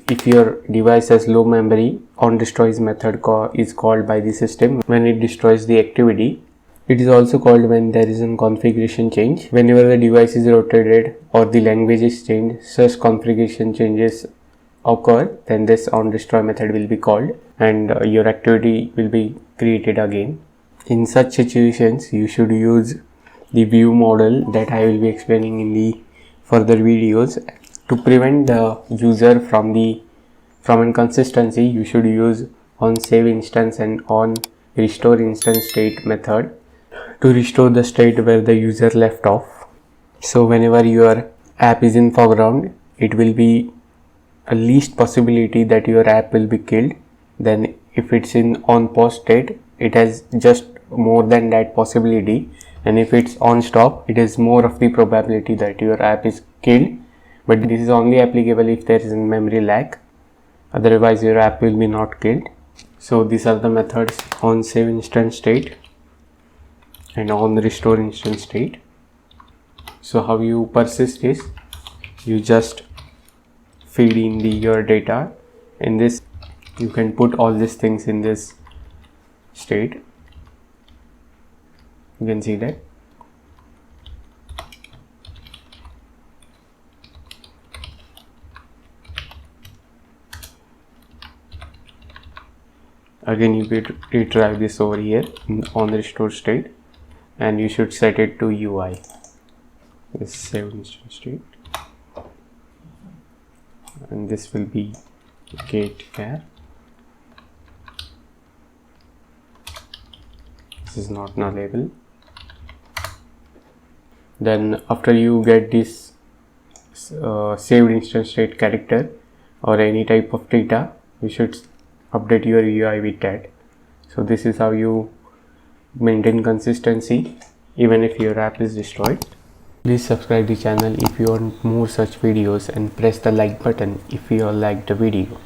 if your device has low memory, onDestroys method is called by the system when it destroys the activity. It is also called when there is a configuration change. Whenever the device is rotated or the language is changed, such configuration changes occur, then this onDestroy method will be called and your activity will be created again. In such situations, you should use the view model that I will be explaining in the further videos. To prevent the user from inconsistency, you should use onSaveInstance and onRestoreInstanceState method to restore the state where the user left off. So whenever your app is in foreground, it will be a least possibility that your app will be killed. Then if it's in on pause state, it has just more than that possibility, and if it's on stop, it is more of the probability that your app is killed. But this is only applicable if there is a memory lag, otherwise your app will be not killed. So these are the methods: onSaveInstanceState and onRestoreInstanceState. So how you persist is, you just feed in your data. In this, you can put all these things in this state. You can see that. Again, you could retrieve this over here on the restore state, and you should set it to UI. This save instance state, and this will be getChar. This is not nullable. Then after you get this saved instance state character or any type of data, you should update your UI with that. So this is how you maintain consistency even if your app is destroyed. Please subscribe the channel if you want more such videos, and press the like button if you all liked the video.